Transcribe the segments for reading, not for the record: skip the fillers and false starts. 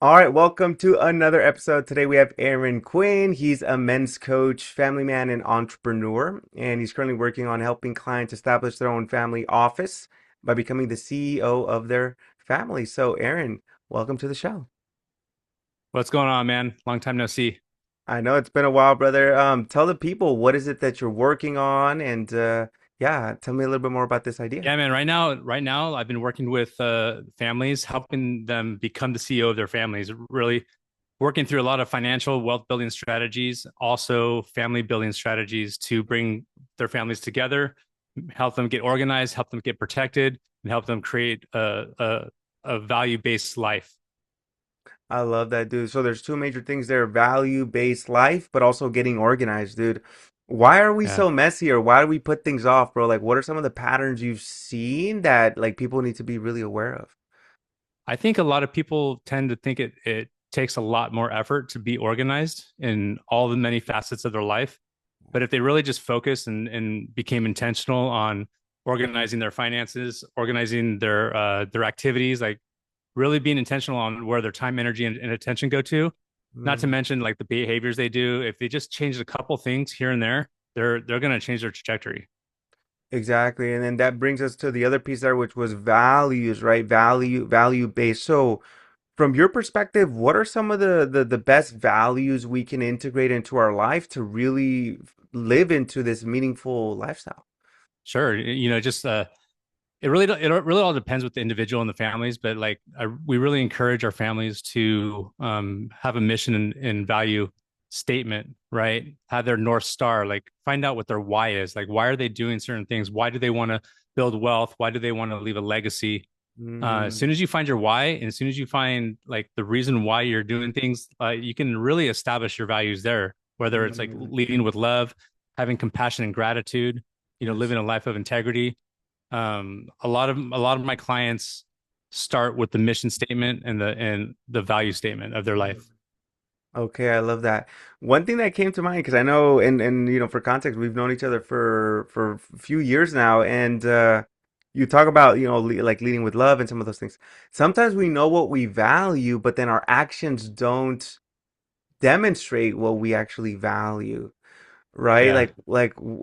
All right, welcome to another episode. Today we have Aaron Quinn. He's a men's coach, family man, and entrepreneur, and he's currently working on helping clients establish their own family office by becoming the CEO of their family. So, Aaron, welcome to the show. What's going on, man? Long time no see. I know it's been a while, brother. Tell the people what is it that you're working on, and yeah, tell me a little bit more about this idea. Yeah, man. Right now, I've been working with families, helping them become the CEO of their families. Really working through a lot of financial wealth building strategies, also family building strategies to bring their families together, help them get organized, help them get protected, and help them create a value based life. I love that, dude. So there's two major things there, value-based life, but also getting organized, dude. Why are we Yeah. so messy or why do we put things off, bro? Like, what are some of the patterns you've seen that like people need to be really aware of? I think a lot of people tend to think it takes a lot more effort to be organized in all the many facets of their life. But if they really just focus and became intentional on organizing their finances, organizing their activities, like really being intentional on where their time, energy, and attention go to, not to Mm, mention like the behaviors they do, if they just change a couple things here and there, they're going to change their trajectory. exactly. And then that brings us to the other piece there, which was values, right? Value-based. So from your perspective, what are some of the best values we can integrate into our life to really live into this meaningful lifestyle? Sure, just it really all depends with the individual and the families, but like we really encourage our families to have a mission and value statement, right? Have their North Star, like find out what their why is. Like, why are they doing certain things? Why do they want to build wealth? Why do they want to leave a legacy? As Mm, soon as you find your why, and as soon as you find like the reason why you're doing things, you can really establish your values there. Whether it's like mm, leading with love, having compassion and gratitude, yes. living a life of integrity. A lot of my clients start with the mission statement and the value statement of their life. Okay, I love that. One thing that came to mind because I know, and for context, we've known each other for a few years now, and you talk about like leading with love and some of those things. Sometimes we know what we value, but then our actions don't demonstrate what we actually value, right? Yeah,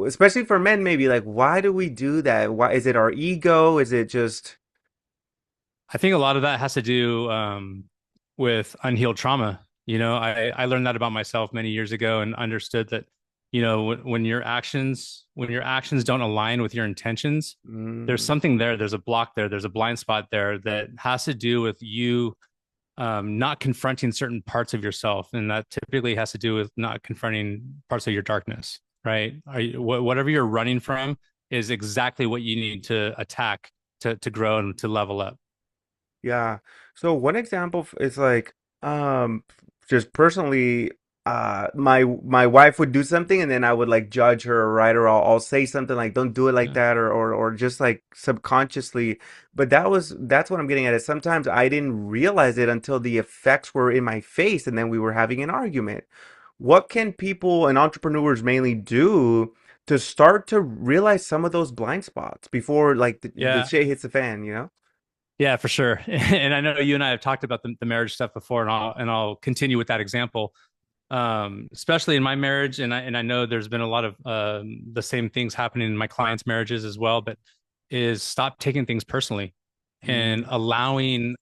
Especially for men, maybe like why do we do that? Why is it our ego? Is it just I think a lot of that has to do with unhealed trauma. I learned that about myself many years ago and understood that, when your actions don't align with your intentions, there's mm, something there. There's a block there. There's a blind spot there that has to do with you not confronting certain parts of yourself, and that typically has to do with not confronting parts of your darkness. Right? Whatever you're running from is exactly what you need to attack to grow and to level up. yeah. So one example is like just personally my wife would do something and then I would like judge her, right? Or I'll say something like don't do it like Yeah. that or just like subconsciously. But that's what I'm getting at is sometimes I didn't realize it until the effects were in my face and then we were having an argument. What can people and entrepreneurs mainly do to start to realize some of those blind spots before like the Yeah. shit hits the fan, you know? Yeah, for sure. And I know you and I have talked about the marriage stuff before, and I'll continue with that example. Especially in my marriage, and I know there's been a lot of the same things happening in my clients' marriages as well, but is stop taking things personally and Mm, allowing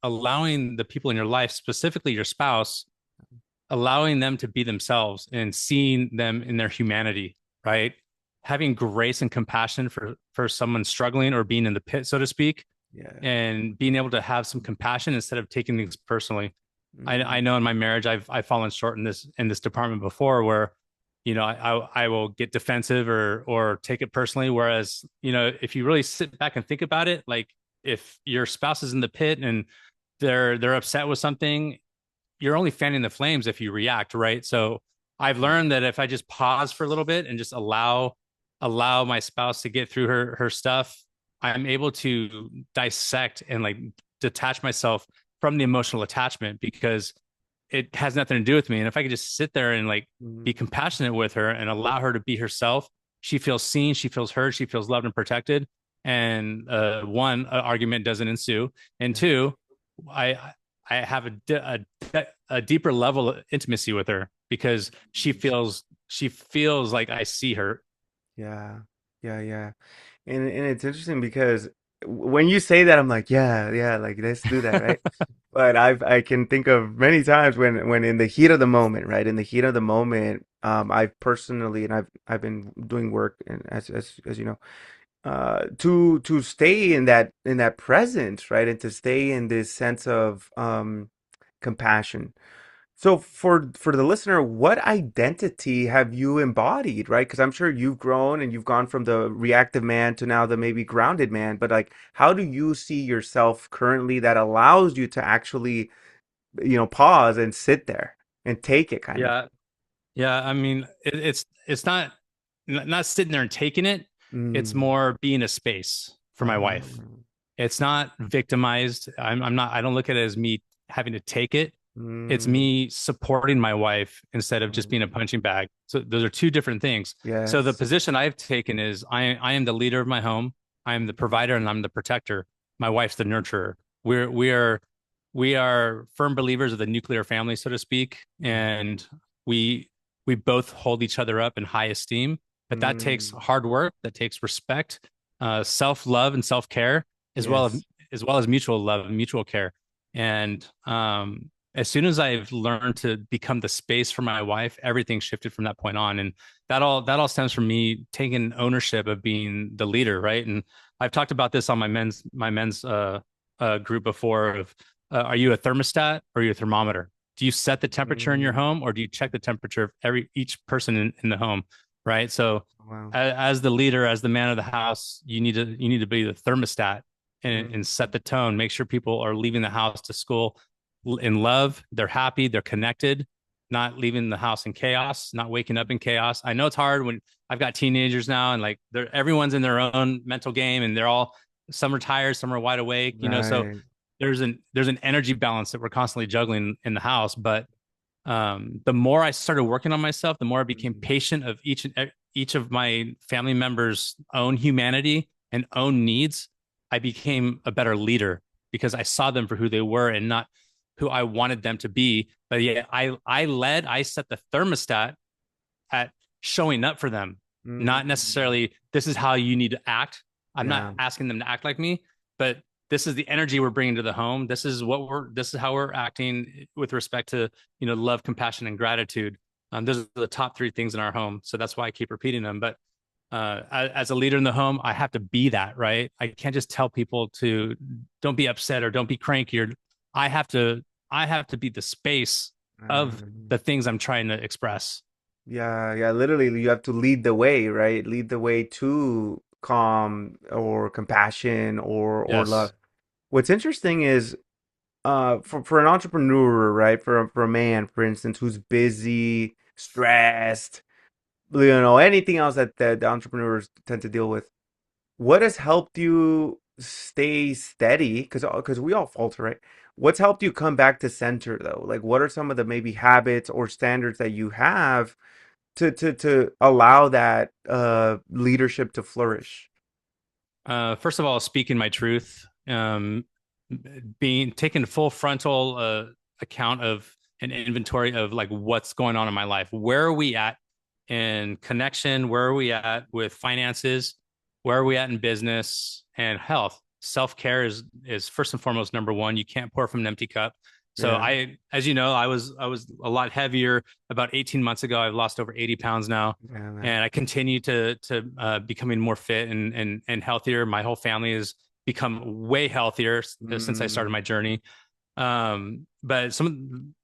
the people in your life, specifically your spouse, allowing them to be themselves and seeing them in their humanity, right? Having grace and compassion for someone struggling or being in the pit, so to speak, yeah. and being able to have some compassion instead of taking things personally. I Mm, know in my marriage I've fallen short in this department before where I will get defensive or take it personally. Whereas, if you really sit back and think about it, like if your spouse is in the pit and they're upset with something, you're only fanning the flames if you react, right? So I've learned that if I just pause for a little bit and just allow my spouse to get through her stuff, I'm able to dissect and like detach myself from the emotional attachment because it has nothing to do with me. And if I could just sit there and like mm, be compassionate with her and allow her to be herself, she feels seen, she feels heard, she feels loved and protected. And one, argument doesn't ensue, and yeah. two, I I have a deeper level of intimacy with her because she feels like I see her. Yeah, yeah, yeah. And it's interesting because when you say that, I'm like, yeah, yeah, like let's do that, right? But I can think of many times when in the heat of the moment, right? In the heat of the moment, I've personally and I've been doing work and as you know, to stay in that presence, right? And to stay in this sense of compassion. So for the listener, what identity have you embodied, right? Because I'm sure you've grown and you've gone from the reactive man to now the maybe grounded man, but like how do you see yourself currently that allows you to actually, pause and sit there and take it kind of. Yeah, yeah. I mean, it's not sitting there and taking it. It's Mm. more being a space for my wife. It's not victimized. I'm not. I don't look at it as me having to take it. It's Mm. me supporting my wife instead of just being a Mm. punching bag. So those are two different things. So the Yes. position I've taken is I am the leader of my home. I am the provider and I'm the protector. My wife's the nurturer. We are firm believers of the nuclear family, so to speak, and we we both hold each other up in high esteem. But that takes Mm. hard work. That takes respect, self love, and self care, as well as Yes. mutual love and mutual care. And as soon as I've learned to become the space for my wife, everything shifted from that point on. And that all stems from me taking ownership of being the leader, right? And I've talked about this on my men's group before. Of are you a thermostat or are you a thermometer? Do you set the temperature in your Mm. home or do you check the temperature of each person in the home, right? So Wow. as the leader, as the man of the house, you need to be the thermostat and Mm. set the tone. Make sure people are leaving the house to school in love. They're happy. They're connected. Not leaving the house in chaos. Not waking up in chaos. I know it's hard when I've got teenagers now, and like everyone's in their own mental game, and they're all some are tired, some are wide awake. So Right. there's an energy balance that we're constantly juggling in the house. But the more I started working on myself, the more I became Mm. patient of each of my family members' own humanity and own needs. I became a better leader because I saw them for who they were and not who I wanted them to be. But yeah, I set the thermostat at showing up for them, not Mm. necessarily this is how you need to act. I'm not Yeah. asking them to act like me, but this is the energy we're bringing to the home. This is how we're acting with respect to, love, compassion, and gratitude. Those are the top three things in our home. So that's why I keep repeating them. But as a leader in the home, I have to be that, right? I can't just tell people to don't be upset or don't be cranky or I have to, I have to be the space of Mm. the things I'm trying to express. Yeah, yeah, literally you have to lead the way, right? Lead the way to calm or compassion or love. Yes. What's interesting is for an entrepreneur, right? For a man, for instance, who's busy, stressed, anything else that the entrepreneurs tend to deal with. What has helped you stay steady? Because we all falter, right? What's helped you come back to center though? Like what are some of the maybe habits or standards that you have to allow that leadership to flourish. First of all, speaking my truth, being taking full frontal account of an inventory of like what's going on in my life. Where are we at in connection? Where are we at with finances? Where are we at in business and health? Self care is first and foremost number one. You can't pour from an empty cup. So Yeah, as you know, I was a lot heavier about 18 months ago. I've lost over 80 pounds now, yeah, man. and I continue to becoming more fit and healthier. My whole family has become way healthier since I started Mm, my journey. But some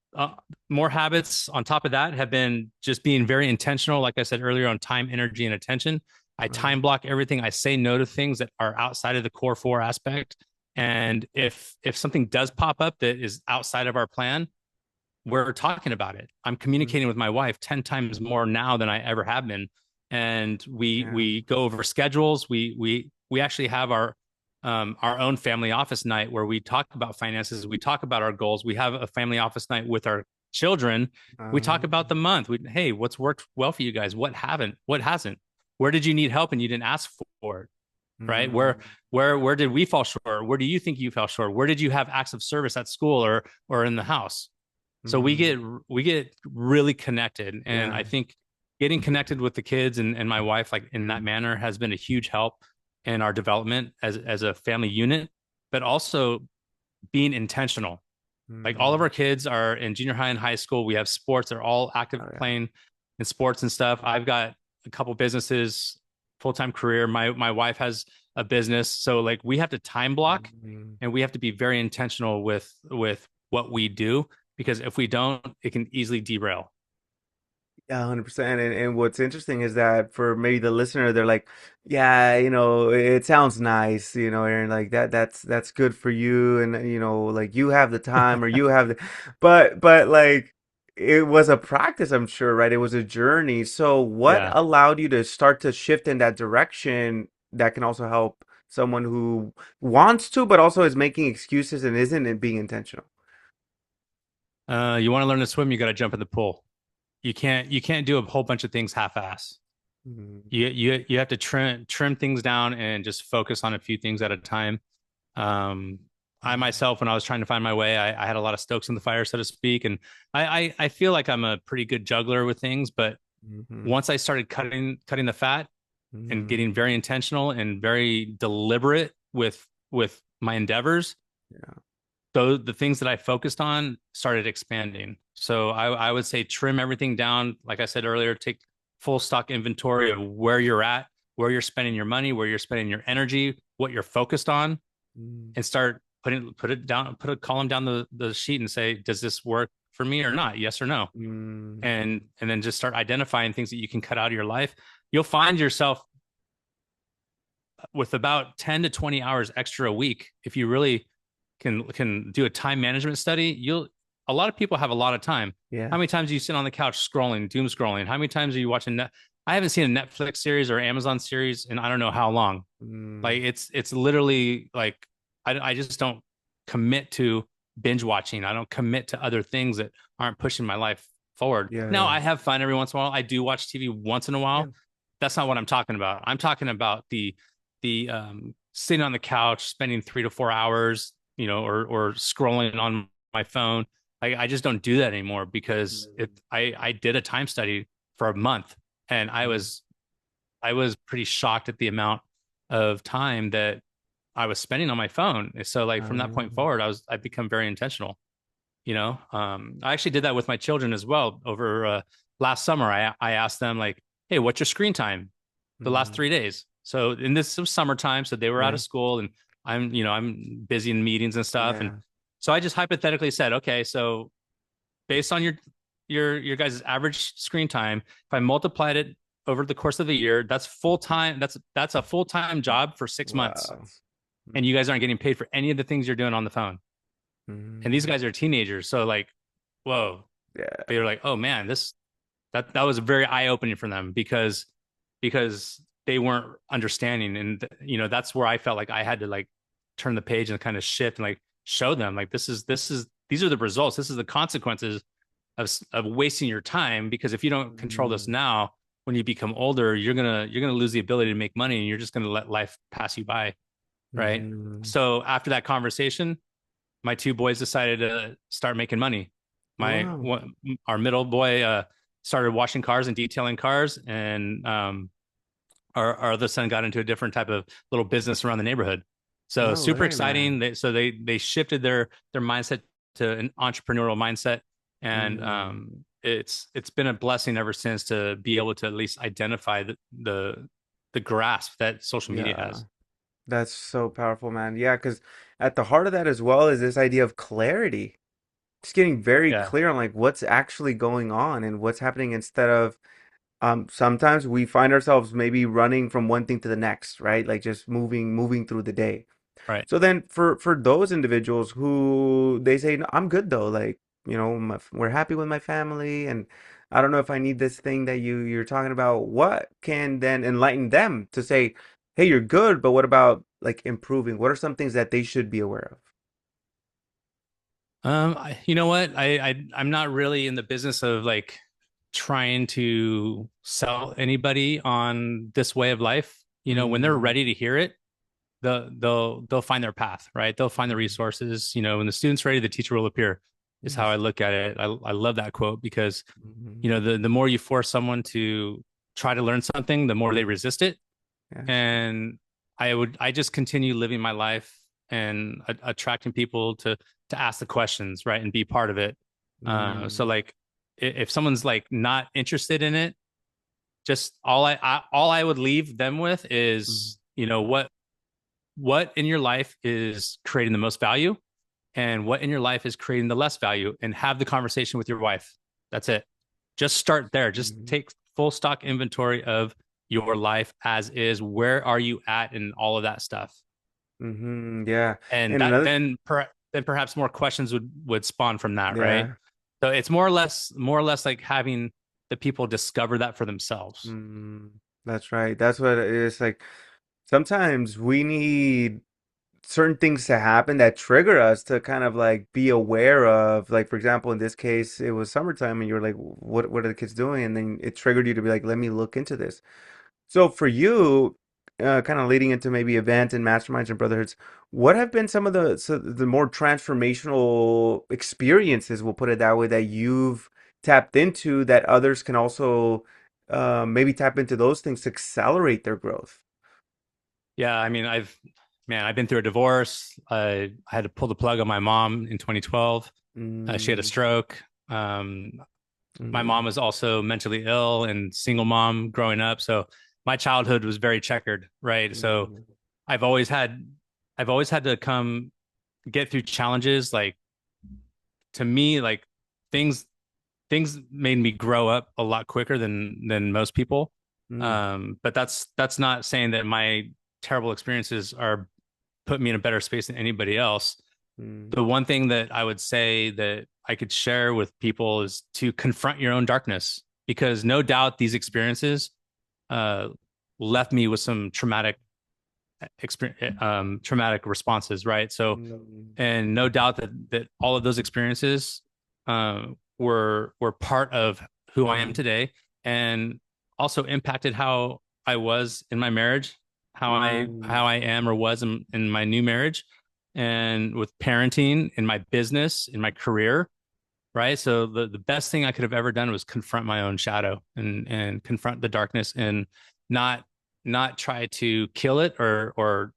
more habits on top of that have been just being very intentional, like I said earlier, on time, energy, and attention. I uh, time block everything. I say no to things that are outside of the core four aspect. And if something does pop up that is outside of our plan, we're talking about it. I'm communicating with mm, my wife 10 times more now than I ever have been. And we yeah. we go over schedules. We actually have our own family office night where we talk about finances, we talk about our goals. We have a family office night with our children. We talk Um, about the month. Hey, what's worked well for you guys? What hasn't? Where did you need help and you didn't ask for it? right? Mm, Where did we fall short? Where do you think you fell short? Where did you have acts of service at school or in the house? So mm, we get really connected, and yeah. I think getting connected with the kids and my wife like in that manner has been a huge help in our development as a family unit, but also being intentional. Like all of Mm, our kids are in junior high and high school. We have sports; they're all active oh yeah. playing in sports and stuff. I've got a couple businesses, full time career. My wife has a business, so like we have to time block, Mm. and we have to be very intentional with what we do because if we don't, it can easily derail. Yeah, 100%. And what's interesting is that for maybe the listener, they're like, yeah, it sounds nice, Aaron, like that's good for you. And, like you have the time or you have but like it was a practice, I'm sure, right? It was a journey. So what Yeah. allowed you to start to shift in that direction that can also help someone who wants to, but also is making excuses and isn't being intentional? You want to learn to swim, you got to jump in the pool. You can't do a whole bunch of things half-ass. Mm, You have to trim things down and just focus on a few things at a time. Um, I mm, myself, when I was trying to find my way, I had a lot of stokes in the fire, so to speak, and I feel like I'm a pretty good juggler with things. But mhm, once I started cutting the fat and mhm. getting very intentional and very deliberate with my endeavors, Yeah. so the things that I focused on started expanding. So I would say trim everything down. Like I said earlier, take full stock inventory of where you're at, where you're spending your money, where you're spending your energy, what you're focused on, Mm, and start put it down, put a column down the sheet and say, does this work for me or not? Yes or no. mm, And then just start identifying things that you can cut out of your life. You'll find yourself with about 10 to 20 hours extra a week if you really can do a time management study. You'll A lot of people have a lot of time. yeah. How many times do you sit on the couch scrolling, doom scrolling? How many times are you watching I haven't seen a Netflix series or Amazon series in I don't know how long. Mm, Like it's literally like I just don't commit to binge watching. I don't commit to other things that aren't pushing my life forward. Now yeah. I have fun every once in a while. I do watch TV once in a Yeah. while. That's not what I'm talking about. I'm talking about the sitting on the couch, spending 3 to 4 hours, or scrolling on my phone. I just don't do that anymore because Mm, I did a time study for a month and mm, I was pretty shocked at the amount of time that I was spending on my phone. So like from that point um, forward, I've become very intentional. I actually did that with my children as well. Over last summer, I asked them like, "Hey, what's your screen time the last mm, 3 days?" So in this was summertime, so they were out yeah. of school, and I'm busy in meetings and stuff, and Yeah. so I just hypothetically said, "Okay, so based on your guys' average screen time, if I multiplied it over the course of the year, that's full time. That's a full time job for 6 months, Wow. and you Mm, guys aren't getting paid for any of the things you're doing on the phone. And these mm, guys are teenagers, so like, whoa." yeah. They were like, "Oh man, this that was very eye opening for them because they weren't understanding, and that's where I felt like I had to like turn the page and kind of shift and like show them like these are the results, this is the consequences of wasting your time because if you don't control this Mm, now, when you become older, you're gonna lose the ability to make money and you're just gonna let life pass you by, right?" mm. So after that conversation, my two boys decided to start making money. My Wow. one, our middle boy started washing cars and detailing cars, and our other son got into a different type of little business around the neighborhood. So No super way, exciting. man. They shifted their mindset to an entrepreneurial mindset, and Mm, it's been a blessing ever since to be able to at least identify the grasp that social media yeah. has. That's so powerful, man. Yeah, because at the heart of that as well is this idea of clarity. Just getting very Yeah, clear on like what's actually going on and what's happening instead of sometimes we find ourselves maybe running from one thing to the next, right? Like just moving through the day. right. So then for those individuals who they say, no, I'm good though, like, we're happy with my family and I don't know if I need this thing that you're talking about. What can then enlighten them to say, hey, you're good, but what about like improving? What are some things that they should be aware You know what? I'm not really in the business of like trying to sell anybody on this way of life. of? When they're Mm, ready to hear it, they'll find their path, right? They'll find the Mhm. resources. When the student's ready, the teacher will appear. Is how I Yes. look at it. I love that quote because Mhm. the more you force someone to try to learn something, the more they resist it. Yes. And I just continue living my life and attracting people to ask the questions, right, and be part of it. So Mm. like if someone's like not interested in it, just all I would leave them with Mhm. is what in your life is creating the most value and what in your life is creating the less value, and have the conversation with your wife. That's it. Just start there. Just Mhm. take full stock inventory of your life as is. Where are you at in all of that stuff? Mhm. Yeah. And And that another, then perhaps more questions would spawn from that, right? yeah. So it's more or less like having the people discover that for themselves. Mm. That's right. That's what it is like. Sometimes we need certain things to happen that trigger us to kind of like be aware of, like for example in this case it was summertime and you're like what are the kids doing, and then it triggered you to be like let me look into this. So for you, kind of leading into maybe events and masterminds and brotherhoods, what have been some of the more transformational experiences, we'll put it that way, that you've tapped into that others can also maybe tap into those things to accelerate their growth? Yeah, I mean, I've been through a divorce. I had to pull the plug on my mom in 2012. She had a Mm, stroke. Um, my mom mm, was also mentally ill and single mom growing up. So my childhood was very checkered, right? So mm, I've always had, I've always had to come get through challenges. Like to me, like things things made me grow up a lot quicker than most people. mm, But that's not saying that my terrible experiences are put me in a better space than anybody else. mm, The one thing that I would say that I could share with people is to confront your own darkness, because no doubt these experiences uh, left me with some traumatic responses, right? So, mm, and no doubt that all of those experiences were part of who I am mm, today, and also impacted how I was in my marriage, how I mm, how I am or was in my new marriage, and with parenting, in my business, in my career, right? So the best thing I could have ever done was confront my own shadow and confront the darkness, and not not try to kill it or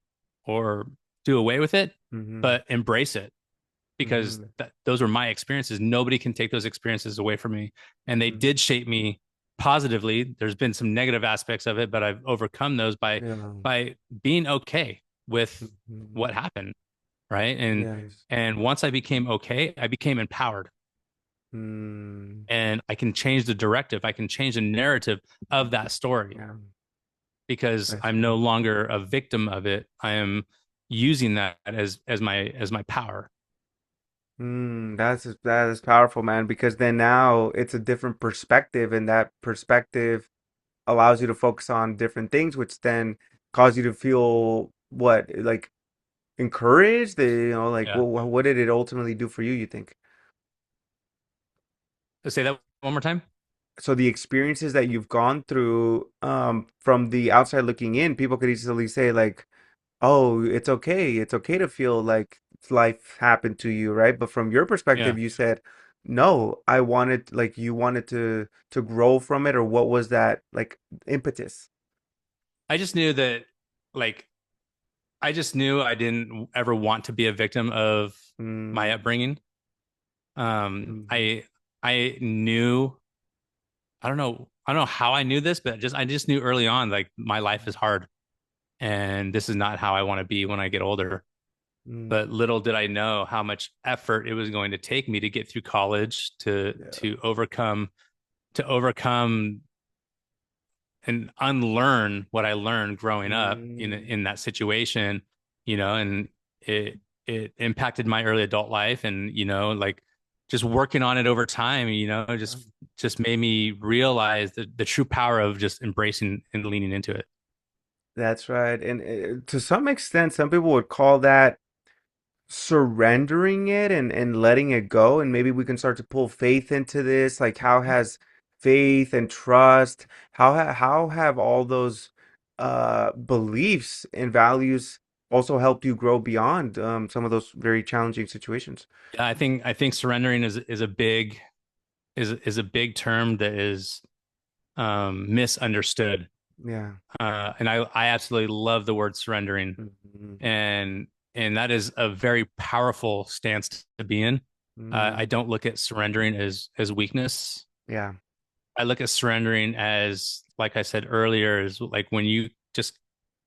do away with it, mhm, but embrace it, because mhm, those were my experiences. Nobody can take those experiences away from me, and they mhm. did shape me positively. There's been some negative aspects of it, but I've overcome those by Yeah. by being okay with Mhm. what happened, right? Yes. And once I became okay, I became empowered, Mm. and I can change the directive. I can change the narrative of that story, Yeah, because that's I'm no right. longer a victim of it. I am using that as my power. That is powerful, man, because then now it's a different perspective, and that perspective allows you to focus on different things, which then cause you to feel what, like encouraged, like Yeah. what did it ultimately do for you, you think? Let's say that one more time. So the experiences that you've gone through, from the outside looking in, people could easily say like, oh, it's okay to feel like life happened to you, right? But from your Yeah. perspective, you said, no, I wanted, like, you wanted to grow from it, or what was that like impetus? I just knew that, like, I just knew I didn't ever want to be a victim of my Mm, upbringing. mhm, I knew, I don't know how I knew this, but I just knew early on, like, my life is hard, and this is not how I want to be when I get older. mm, But little did I know how much effort it was going to take me to get through college, to yeah. overcome and unlearn what I learned growing up in Mm, in that situation, and it it impacted my early adult life, and like, just working on it over time, just made me realize the true power of just embracing and leaning into it. that's right. And to some extent, some people would call that surrendering it and letting it go, and maybe we can start to pull faith into this. Like how has faith and trust, how have all those beliefs and values also helped you grow beyond some of those very challenging situations. Yeah, I think surrendering is a big is a big term that is misunderstood. Yeah. And I absolutely love the word surrendering, Hmm. and that is a very powerful stance to be in. I Mm. don't look at surrendering as weakness. Yeah. I look at surrendering as, like I said earlier, is like when you just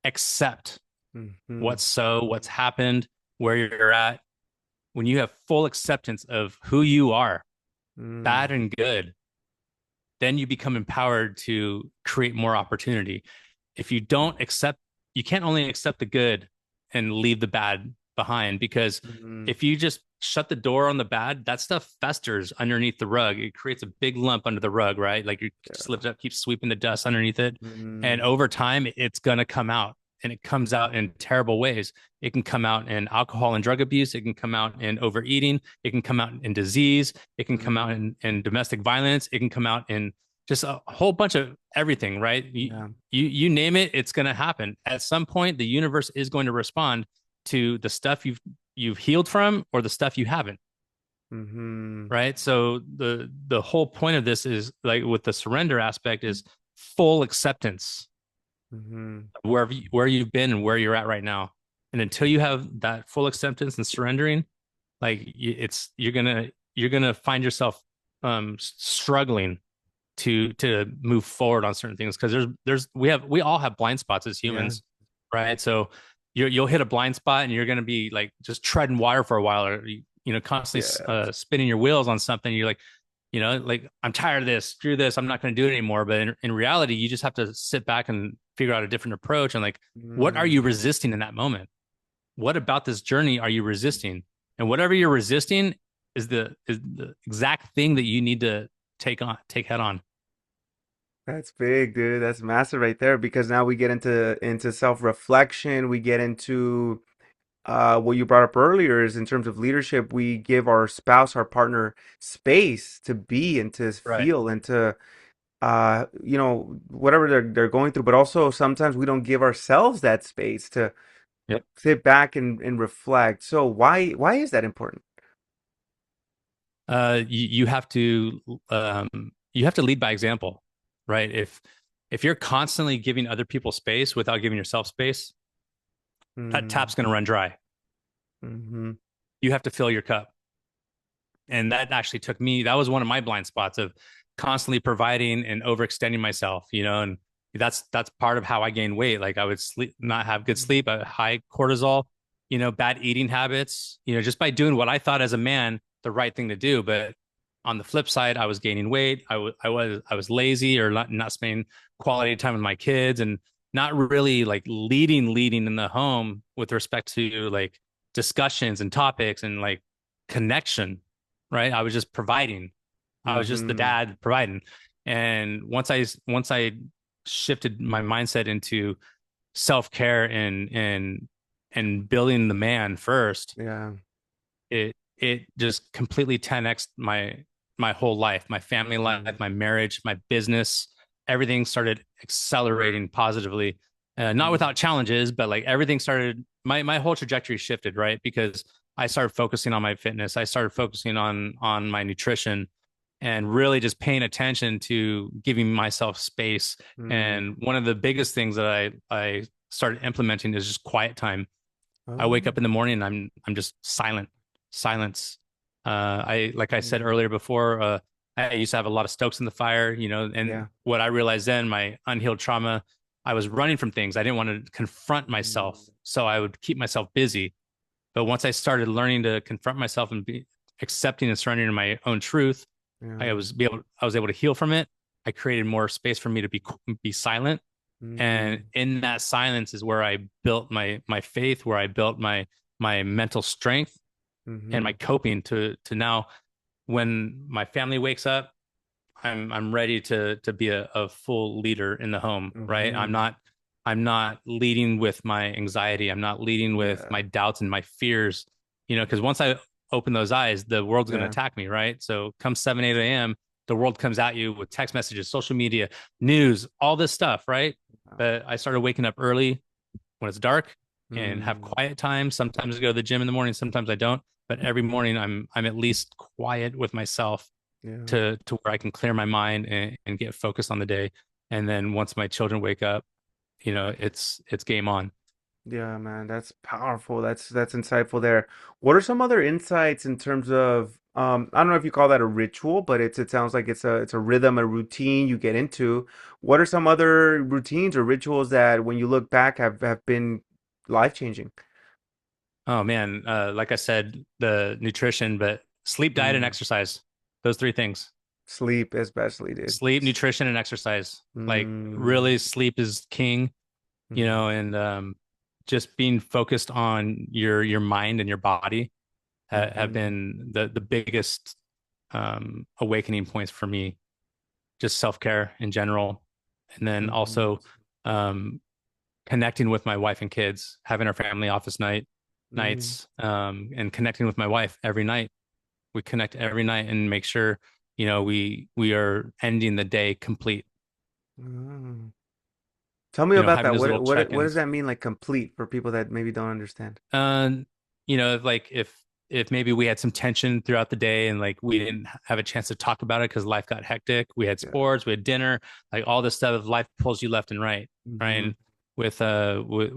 accept Hmm. what's happened, where you're at, when you have full acceptance of who you are, bad Mm. and good, then you become empowered to create more opportunity. If you don't accept, you can't only accept the good and leave the bad behind, because Mm. if you just shut the door on the bad, that stuff festers underneath the rug. It creates a big lump under the rug, right? Like you just lift it up, keep sweeping the dust underneath it. And Mm. over time, it's going to come out, and it comes out in terrible ways. It can come out in alcohol and drug abuse. It can come out in overeating. It can come out in disease. It can come out Mm. in domestic violence. It can come out in just a whole bunch of everything, right? Yeah. You name it, it's going to happen. At some point, the universe is going to respond to the stuff you've healed from or the stuff you haven't, Hmm. right? So the whole point of this is, like with the surrender aspect, is full acceptance Hmm. of where you've been and where you're at right now. And until you have that full acceptance and surrendering, like it's you're gonna find yourself struggling to move forward on certain things, because we all have blind spots as Yeah. humans, right? So you'll hit a blind spot and you're going to be like just treading water for a while, or constantly Yes. spinning your wheels on something. You're like, like, I'm tired of this, screw this, I'm not going to do it anymore. But in reality, you just have to sit back and figure out a different approach, and like, what are you Mm. resisting in that moment? What about this journey are you resisting? And whatever you're resisting is the exact thing that you need to take head on. That's big, dude. That's massive right there because now we get into self-reflection. We get into what you brought up earlier is in terms of leadership, we give our spouse, our partner space to be and to Right. feel and to whatever they're going through, but also sometimes we don't give ourselves that space to Yep. sit back and reflect. So why is that important? You you have to lead by example, right? If you're constantly giving other people space without giving yourself space, that Mm. tap's going to run dry. Mm-hmm. You have to fill your cup. And that actually took me, that was one of my blind spots of constantly providing and overextending myself, and that's part of how I gained weight. Like I would sleep, not have good sleep, high cortisol, bad eating habits, just by doing what I thought as a man the right thing to do. But on the flip side, I was gaining weight. I was lazy, or not spending quality time with my kids, and not really like leading in the home with respect to like discussions and topics and like connection, right? I was just providing. I was just the Mm-hmm. dad providing. And once I shifted my mindset into self-care and building the man first, Yeah. it just completely 10x my whole life, my family Mm-hmm. life, my marriage, my business. Everything started accelerating positively. Not without challenges, but like everything started, my whole trajectory shifted, right? Because I started focusing on my fitness. I started focusing on my nutrition, and really just paying attention to giving myself space. Mm-hmm. And one of the biggest things that I started implementing is just quiet time. I wake Oh. up in the morning and I'm just silence. I like I said Mm. earlier before, I used to have a lot of stokes in the fire, and Yeah. what I realized then, my unhealed trauma, I was running from things. I didn't want to confront myself, Mm. so I would keep myself busy. But once I started learning to confront myself and be accepting and surrendering to my own truth, Yeah. I was able to heal from it. I created more space for me to be silent, and Mm. in that silence is where I built my faith, where I built my mental strength and my Mm-hmm. coping to now, when my family wakes up, I'm ready to be a full leader in the home, right? I'm Mm-hmm. not I'm not leading with my anxiety. I'm not leading with Yeah. my doubts and my fears, because once I open those eyes, the world's going to Yeah. attack me, right? So come 7, 8 a.m., the world comes at you with text messages, social media, news, all this stuff, right? Wow. But I started waking up early when it's dark. and have Mm, quiet time. Sometimes I go to the gym in the morning, sometimes I don't. But every morning I'm at least quiet with myself yeah. to where I can clear my mind and get focused on the day. And then once my children wake up, it's game on. Yeah, man, that's powerful. That's insightful there. What are some other insights in terms of I don't know if you call that a ritual, but it sounds like it's a rhythm, a routine you get into. What are some other routines or rituals that when you look back have been life-changing? Oh man, like I said, the nutrition, but sleep, diet, and Mm, exercise. Those three things. sleep especially, dude. Sleep, nutrition, and exercise. Like Mm, really sleep is king, mm, and just being focused on your mind and your body have mm, been the biggest awakening points for me. Just self-care in general. And then mm, also um connecting with my wife and kids, having our family office mm, nights, and connecting with my wife every night. We connect every night and make sure, we are ending the day complete. mm. Tell me about Having that. those little What does check-ins. that mean, like complete for people that maybe don't understand? Um, like if maybe we had some tension throughout the day and like we didn't have a chance to talk about it because life got hectic. We had Yeah. sports, we had dinner, like all this stuff. Life pulls you left and right, right? Mm-hmm. And with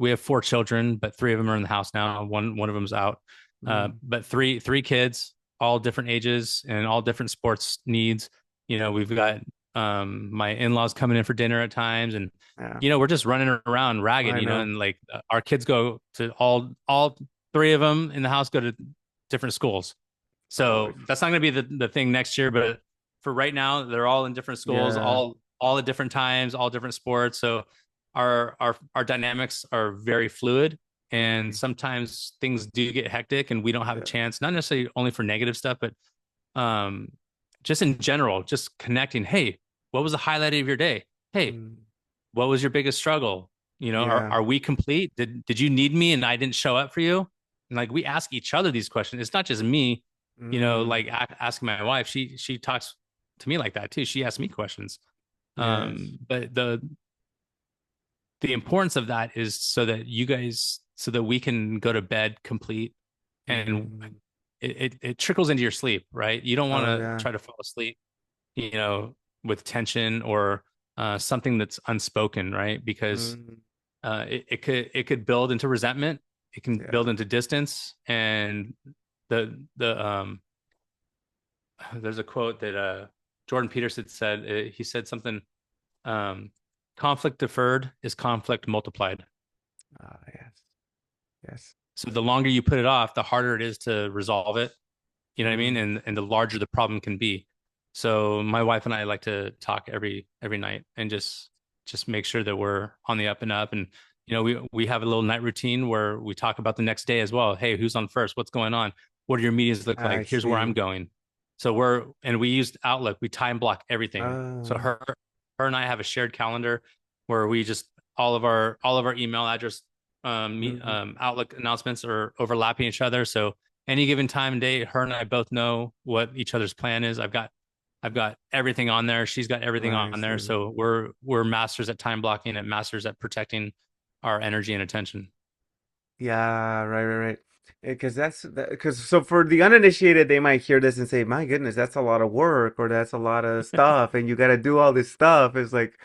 we have four children, but three of them are in the house now. One of them's out. Mm, But three kids, all different ages and all different sports needs. We've got my in-laws coming in for dinner at times, and yeah. we're just running around ragged, I know. and like our kids go to all three of them in the house go to different schools. Oh, So that's not going to be the thing next year, but for right now, they're all in different schools, yeah. all at different times, all different sports. So our dynamics are very fluid, and Mm, sometimes things do get hectic, and we don't have a yeah. chance, not necessarily only for negative stuff, but um, just in general, just connecting. Hey, what was the highlight of your day? Hey, Mm, what was your biggest struggle? Are yeah. are we complete? Did you need me and I didn't show up for you? And like we ask each other these questions. It's not just me, Mm, like asking my wife. She talks to me like that too. She asks me questions. yes. But the importance of that is so that we can go to bed complete, and Mm, it trickles into your sleep, right? You don't want oh, to yeah. try to fall asleep, you know, with tension or something that's unspoken, right? Because Mm, it could build into resentment. It can yeah. build into distance. And the there's a quote that Jordan Peterson said. He said something. Um, Conflict deferred is conflict multiplied. Ah, yes. Yes. So the longer you put it off, the harder it is to resolve it. You know what I mean? Mm, And the larger the problem can be. So my wife and I like to talk every night and just make sure that we're on the up and up. And we have a little night routine where we talk about the next day as well. Hey, who's on first? What's going on? What do your meetings look I like? Here's where I'm see. going. So we used Outlook. We time block everything. So Oh. her and I have a shared calendar where we just all of our email address Mm, Outlook announcements are overlapping each other. So any given time and day, her and I both know what each other's plan is. I've got everything on there. She's got everything I on there. see. So we're masters at time blocking and masters at protecting our energy and attention. Yeah, right. Because because so for the uninitiated, they might hear this and say, "My goodness, that's a lot of work, or that's a lot of stuff, and you got to do all this stuff." It's like,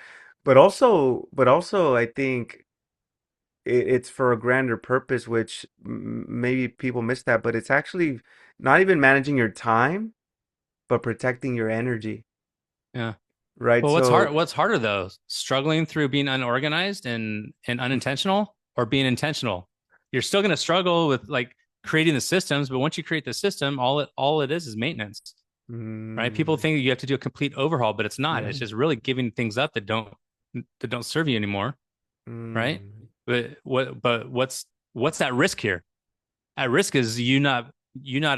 but also, I think it's for a grander purpose, which maybe people miss that, but it's actually not even managing your time, but protecting your energy, Yeah. right? Well, So, what's harder though? Struggling through being unorganized and unintentional, or being intentional? You're still going to struggle with like creating the systems, but once you create the system, all it is maintenance, right? People mm, think you have to do a complete overhaul, but it's not. yeah, It's just really giving things up that don't serve you anymore, right? mm, But what's that risk here? At risk is you not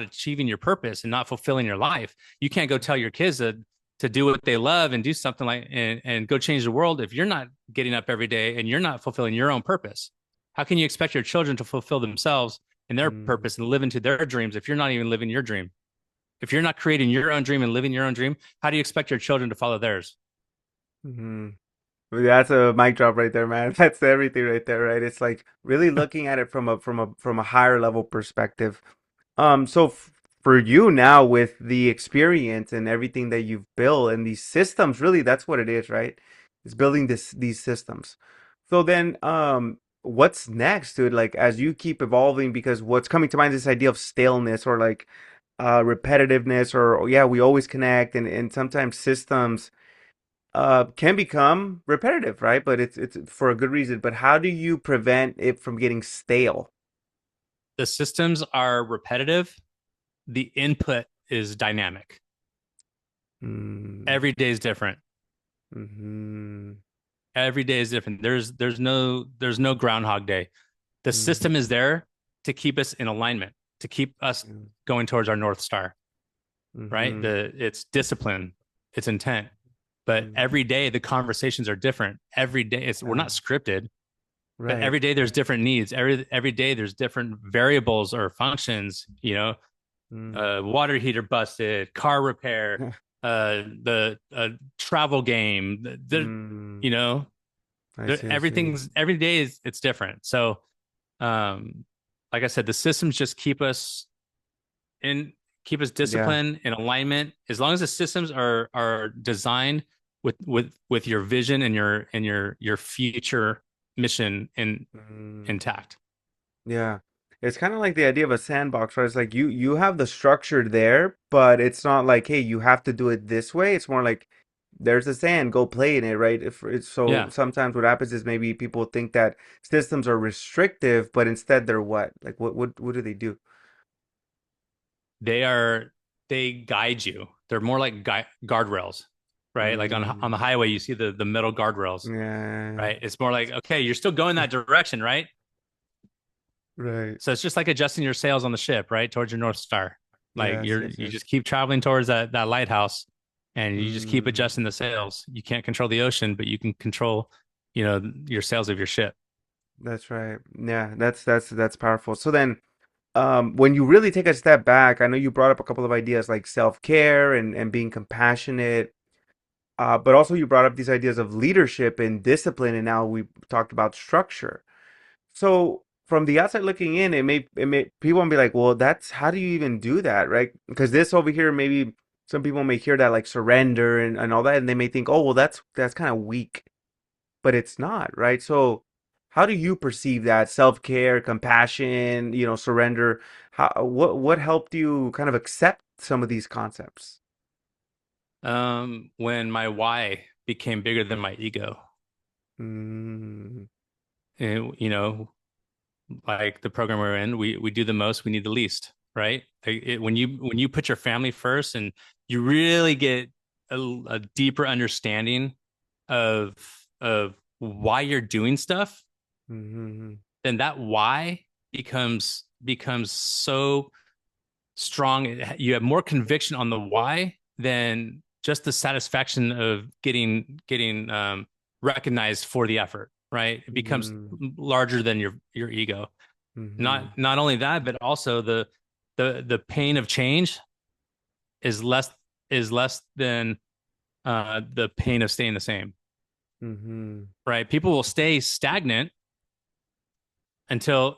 achieving your purpose and not fulfilling your life. You can't go tell your kids to do what they love and do something like and go change the world if you're not getting up every day and you're not fulfilling your own purpose. How can you expect your children to fulfill themselves and their mm, purpose and live into their dreams if you're not even living your dream? If you're not creating your own dream and living your own dream, how do you expect your children to follow theirs? mm. That's a mic drop right there, man. That's everything right there, right? It's like really looking at it from a higher level perspective. So for you now with the experience and everything that you've built and these systems, really that's what it is, right? It's building these systems. So then what's next, dude? Like as you keep evolving, because what's coming to mind is this idea of staleness or like repetitiveness or yeah, we always connect and sometimes systems can become repetitive, right? But it's for a good reason. But how do you prevent it from getting stale? The systems are repetitive, the input is dynamic. Mm, Every day is different. mm-hmm, Every day is different. There's no groundhog day. The mm-hmm, system is there to keep us in alignment, to keep us going towards our North Star, right? mm-hmm, It's discipline, it's intent. But mm-hmm. every day the conversations are different. Every day we're not scripted, but Right. every day there's different needs. Every day there's different variables or functions, Mm. water heater busted, car repair, the travel game, Mm. you know, I see, I see. everything's every day is it's different. So, um, like I said, the systems just in keep us Yeah. disciplined in alignment. As long as the systems are designed with your vision and your future mission Mm. intact. Yeah. It's kind of like the idea of a sandbox, right? It's like you have the structure there, but it's not like, hey, you have to do it this way. It's more like there's the sand, go play in it, right? If it's so Yeah, sometimes what happens is maybe people think that systems are restrictive, but instead they're what? Like what do they do? they are they guide you. They're more like guardrails, right? Like on the Mm. highway, you see the middle guardrails, Yeah. right? It's more like, okay, you're still going that direction, right? Right. So it's just like adjusting your sails on the ship, right, towards your North Star. Like Yes, you're yes, you yes. just keep traveling towards that lighthouse, and you just keep Mm. adjusting the sails. You can't control the ocean, but you can control, your sails of your ship. That's right. Yeah, that's powerful. So then when you really take a step back, I know you brought up a couple of ideas like self-care and being compassionate, but also you brought up these ideas of leadership and discipline, and now we talked about structure. So from the outside looking in, it may people will be like, well, that's how do you even do that, right? Because this over here, maybe some people may hear that like surrender and all that, and they may think, oh, well, that's kind of weak, but it's not, right? So how do you perceive that self-care, compassion, surrender? What helped you kind of accept some of these concepts? When my why became bigger than my ego, Mm, and, like the program we're in, we do the most, we need the least, right? When you put your family first, and you really get a deeper understanding of of why you're doing stuff, mm, then that why becomes so strong. You have more conviction on the why than just the satisfaction of getting recognized for the effort, right? It becomes mm, larger than your ego. mm, Not only that, but also the pain of change is less than the pain of staying the same, mm, right? People will stay stagnant until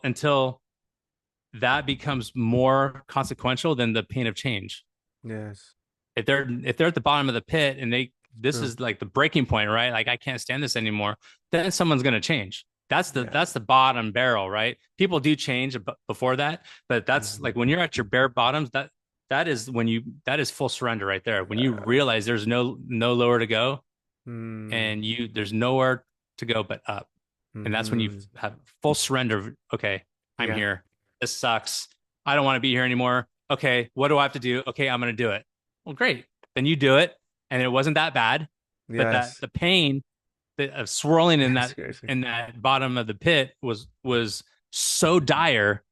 that becomes more consequential than the pain of change. yes, If they're at the bottom of the pit, and this true. is like the breaking point, right? Like, I can't stand this anymore, then someone's going to change. Yeah. That's the bottom barrel, right? People do change before that, but that's like Mhm. when you're at your bare bottoms, that is full surrender right there. When you Yeah. realize there's no lower to go, Mm, and there's nowhere to go but up. And that's when you mm, have full surrender of, okay, I'm yeah. here. This sucks. I don't want to be here anymore. Okay, what do I have to do? Okay, I'm going to do it. Well, great. Then you do it, and it wasn't that bad. But that Yes. the pain of swirling in Yes, that seriously. bottom of the pit was so dire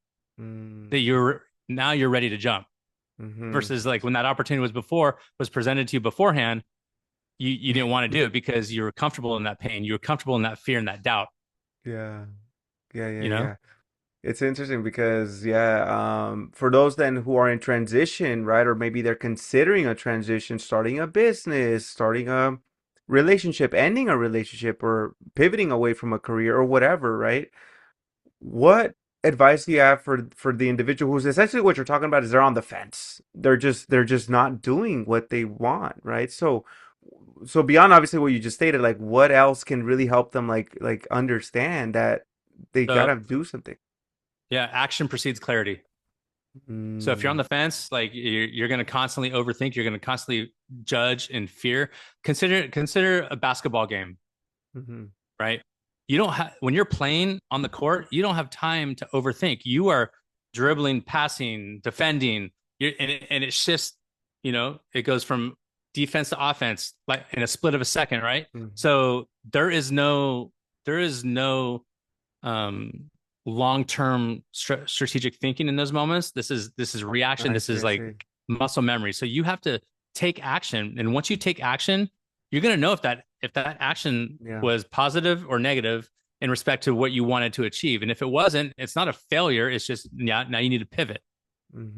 that Mm, you're ready to jump. mm-hmm. Versus like when that opportunity was presented to you beforehand, you didn't want to do it because you were comfortable in that pain. You were comfortable in that fear and that doubt. Yeah. Yeah, yeah, You know. yeah. It's interesting because, yeah, for those then who are in transition, right, or maybe they're considering a transition, starting a business, starting a relationship, ending a relationship, or pivoting away from a career or whatever, right? What advice do you have for the individual who's essentially what you're talking about is they're on the fence. They're just not doing what they want, right? So beyond obviously what you just stated, like what else can really help them like understand that they So gotta do something? yeah, action precedes clarity. So if you're on Mm, the fence, like you're going to constantly overthink, you're going to constantly judge and fear. Consider a basketball game, mhm. right? You don't have when you're playing on the court, you don't have time to overthink. You are dribbling, passing, defending, and it shifts. It goes from defense to offense like in a split of a second, right? Mhm. So there is no um, long-term strategic thinking in those moments. This is reaction. I This see, is I like see. muscle memory. So you have to take action, and once you take action, you're going to know if that action Yeah. was positive or negative in respect to what you wanted to achieve. And if it wasn't, it's not a failure. It's just, yeah, now you need to pivot,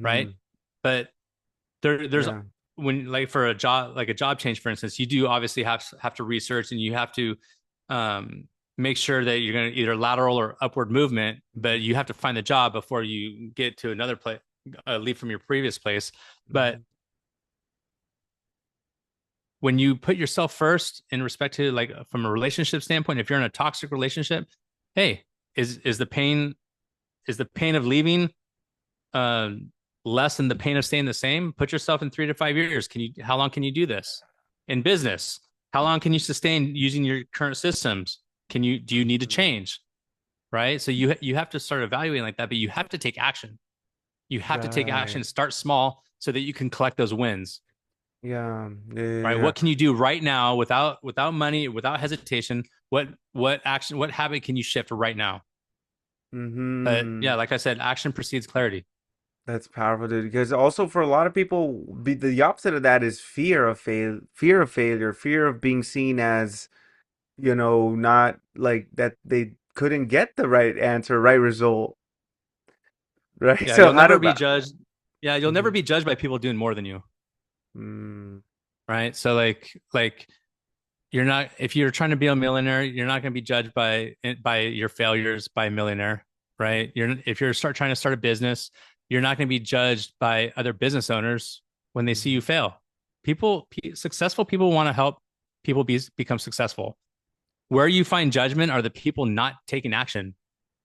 right? Hmm. But there's Yeah. when like for a job like a job change, for instance, you do obviously have to research, and you have to um, make sure that you're going to either lateral or upward movement, but you Hmm. have to find the job before you get to another place, leave from your previous place. But Hmm. when you put yourself first in respect to like from a relationship standpoint, if you're in a toxic relationship, hey, is the pain of leaving uh, less than the pain of staying the same? Put yourself in 3 to 5 years. How long can you do this in business? How long can you sustain using your current systems? Do you need to Hmm. change? Right. So you have to start evaluating like that, but you have to take action. You have to take Right. action, start small so that you can collect those wins. Yeah. Yeah. Right. Yeah. What can you do right now without money, without hesitation? What action, what habit can you shift right now? But yeah, Hmm. like I said, action precedes clarity. That's powerful, dude. Because also for a lot of people, the opposite of that is fear of failure, fear of being seen as, not like that they couldn't get the right answer, right result, right? Yeah, So you'll how never do be judged. Yeah, you'll never Mhm. be judged by people doing more than you, Mm, right? So like you're not if you're trying to be a millionaire, you're not going to be judged by your failures by a millionaire, right? If you're trying to start a business, you're not going to be judged by other business owners when they see you mhm. fail. Successful people want to help people become successful. Where you find judgment are the people not taking action.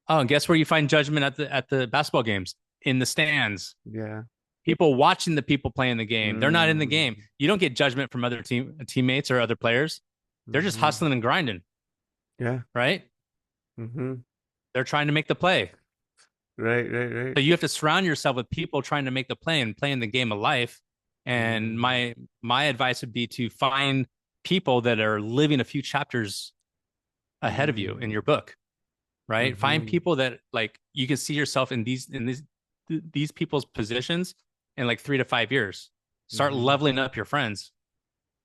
Oh, and guess where you find judgment at the basketball games? In the stands. Yeah. People watching the people playing the game. They're not in the Mm, game. You don't get judgment from other teammates or other players. They're just mhm. hustling and grinding, Yeah. right? Mhm. They're trying to make the play. Right, right, right. So you have to surround yourself with people trying to make the play and playing the game of life. And Mm, my advice would be to find people that are living a few chapters ahead of you in mm, your book, right? Find mhm. people that like you can see yourself in these people's positions in like 3 to 5 years. Start Mhm. leveling up your friends,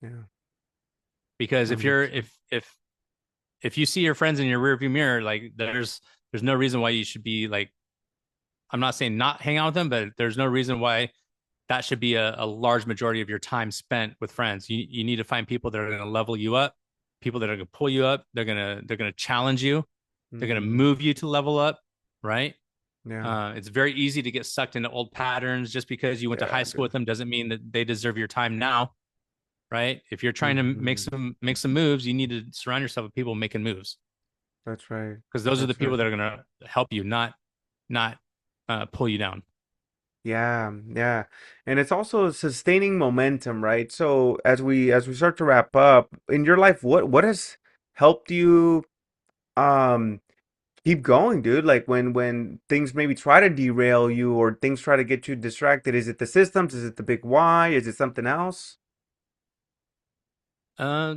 Yeah. because if you're 100%. if you see your friends in your rearview mirror, like there's no reason why you should be like, I'm not saying not hang out with them, but there's no reason why that should be a large majority of your time spent with friends. You need to find people that are going to level you up, people that are going to pull you up. They're going to challenge you. They're going to Mhm. move you to level up, right? Yeah. It's very easy to get sucked into old patterns. Just because you went to high Yeah, school dude. with them doesn't mean that they deserve your time now, right? If you're trying to make Mhm. some moves, you need to surround yourself with people making moves, That's right. because those are the That's people right. that are going to help you, not pull you down. Yeah, yeah. And it's also sustaining momentum, right? So as we start to wrap up, in your life, what has helped you um keep going, dude? Like when things maybe try to derail you or things try to get you distracted, is it the systems? Is it the big why? Is it something else? Uh,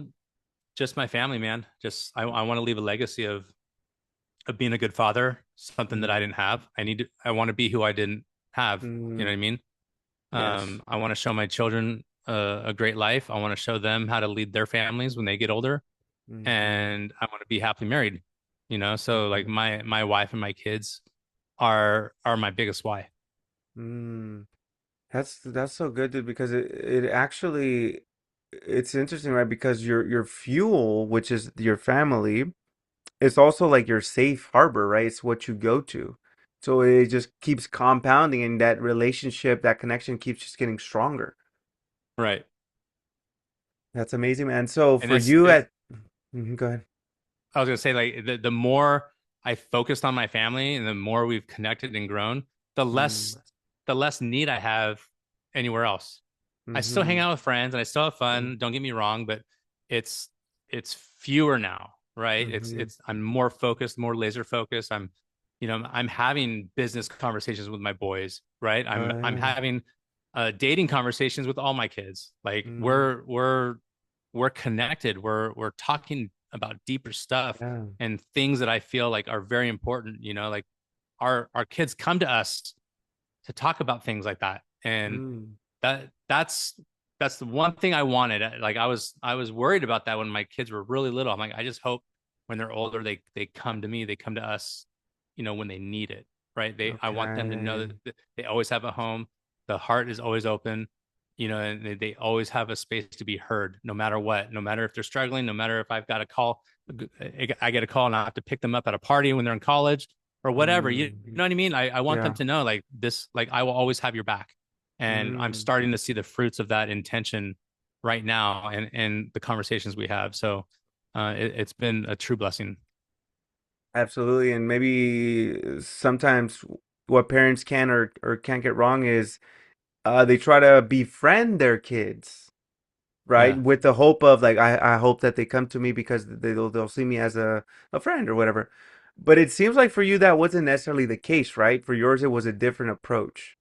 just my family, man. Just I want to leave a legacy of being a good father, something that I Mm, didn't have. I want to be who I didn't have. You know what mm, I mean? yes. I want to show my children a great life. I want to show them how to lead their families when they get older, Hmm. and I want to be happily married. So like Hmm. my wife and my kids are my biggest why. Mm. That's so good, dude, because it actually it's interesting, right? Because your fuel, which is your family, it's also like your safe harbor, right? It's what you go to. So it just keeps compounding and that relationship, that connection keeps just getting stronger. Right. That's amazing, man. So And for you at go ahead. I was gonna say like the more I focused on my family and the more we've connected and grown, the Mm, less the less need I have anywhere else. I still hang mm-hmm. out with friends and I still have Mm, fun. Don't get me wrong, but it's it's fewer now, right? mm-hmm. I'm more focused, more laser focused. I'm having business conversations with my boys, right? I'm Yeah. having dating conversations with all my kids. Like Mm, we're connected. We're talking about deeper stuff yeah. and things that I feel like are very important. Like our kids come to us to talk about things like that, and Mm, that's that's the one thing I wanted. Like I was worried about that when my kids were really little. I'm like, I just hope when they're older, they come to me, they come to us, when they need it, right? I want them to know okay. that they always have a home, the heart is always open, and they always have a space to be heard, no matter what, no matter if they're struggling, no matter if I've got a call, I get a call and I have to pick them up at a party when they're in college or whatever. You Mm, know what I mean? I want them yeah. to know like this, like I will always have your back. And I'm Mm. starting to see the fruits of that intention right now and the conversations we have. So it's been a true blessing. Absolutely. And maybe sometimes what parents can or can't get wrong is they try to befriend their kids, right? Yeah. With the hope of like I hope that they come to me because they'll see me as a friend or whatever. But it seems like for you that wasn't necessarily the case, right? For yours it was a different approach.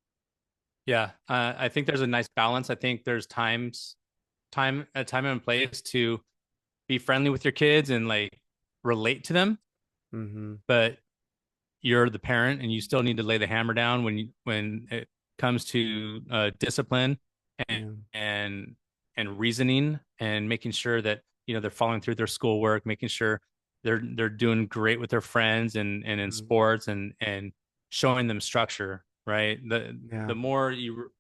Yeah. I think there's a nice balance. I think there's a time and place to be friendly with your kids and like relate to them, Mm-hmm. but you're the parent and you still need to lay the hammer down when it comes to discipline and Yeah. and and reasoning and making sure that they're following through their schoolwork, making sure they're doing great with their friends and in Mm, sports and showing them structure, right? yeah. The more you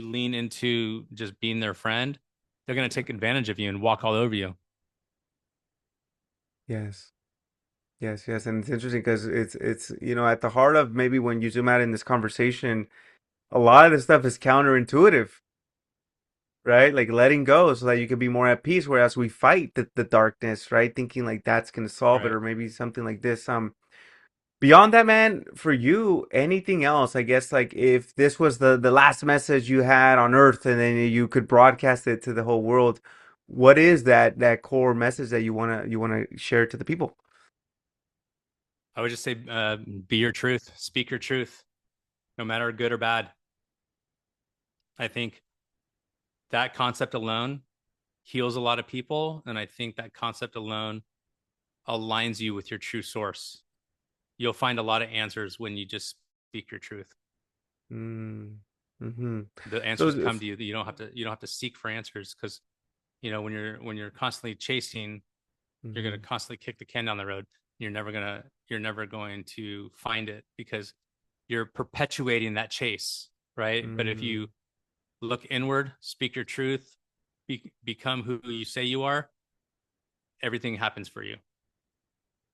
lean into just being their friend, they're going to take advantage of you and walk all over you. Yes. Yes, yes. And it's interesting because it's at the heart of maybe when you zoom out in this conversation, a lot of this stuff is counterintuitive, right? Like letting go so that you can be more at peace, whereas we fight the darkness, right? Thinking like that's gonna solve it Right. or maybe something like this. Beyond that, man, for you, anything else? I guess like if this was the last message you had on Earth and then you could broadcast it to the whole world, what is that core message that you wanna share to the people? I would just say, be your truth, speak your truth, no matter good or bad. I think that concept alone heals a lot of people. And I think that concept alone aligns you with your true source. You'll find a lot of answers when you just speak your truth. Mm. Mm-hmm. The So answers come to you. You don't have to seek for answers because when you're constantly chasing, you're going to mm-hmm. constantly kick the can down the road. You're never going to find it because you're perpetuating that chase, right? But if Mm, you look inward, speak your truth, become who you say you are, everything happens for you.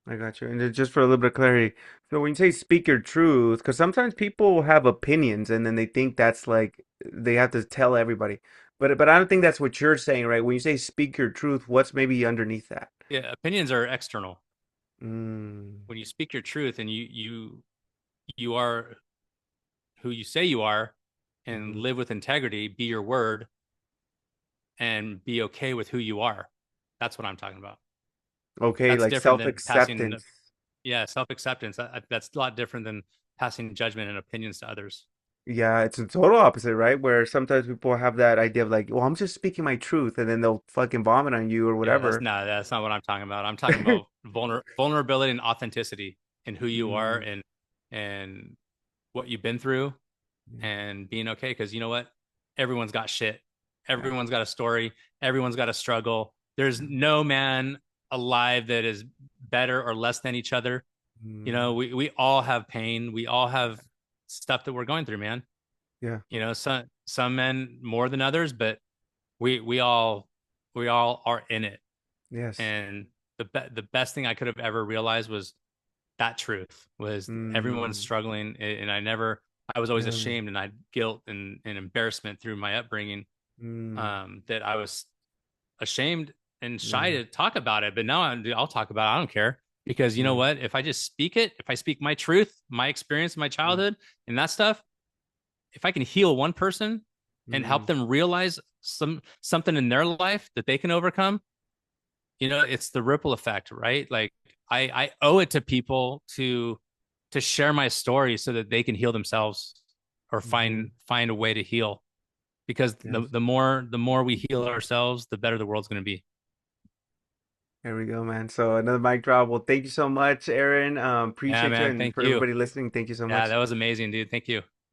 I got you. And then just for a little bit of clarity, so when you say speak your truth, because sometimes people have opinions and then they think that's like they have to tell everybody. But I don't think that's what you're saying, right? When you say speak your truth, what's maybe underneath that? Yeah, opinions are external. Mm, When you speak your truth and you are who you say you are and hmm. live with integrity, be your word and be okay with who you are. That's what I'm talking about. Okay, That's like different than passing, self-acceptance. yeah, self-acceptance. That's a lot different than passing judgment and opinions to others. Yeah, it's a total opposite, right? Where sometimes people have that idea of like, well, I'm just speaking my truth, and then they'll fucking vomit on you or Yeah, that's whatever. not that's not what I'm talking about. I'm talking about vulnerability and authenticity in who you are Mm, and what you've been through yeah, and being okay. Because you know what? Everyone's got shit. yeah, Everyone's got a story. Everyone's got a struggle. There's yeah. no man alive that is better or less than each other. Mm, We all have pain. We all have stuff that we're going through, man. yeah. Some men more than others, but we all we all are in it. Yes. And the best thing I could have ever realized was that truth was everyone's Mm, struggling. And I was always yeah. ashamed and I had guilt and embarrassment through my upbringing, Mm, that I was ashamed and shy yeah. to talk about it. But now I'll talk about it. I don't care, because you know Yeah. what? If I just speak it, if I speak my truth, my experience, my Mm, childhood, and that stuff, if I can heal one person and help mm, them realize something in their life that they can overcome, it's the ripple effect, right? Like I owe it to people to share my story so that they can heal themselves or mm-hmm. find a way to heal. Because Yes. the more we heal ourselves, the better the world's going to be. There we go, man. So another mic drop. Well, thank you so much, Aaron. Yeah, Appreciate you, man. and Thank for you. everybody listening, thank you so Yeah, much. that was amazing, dude. Thank you.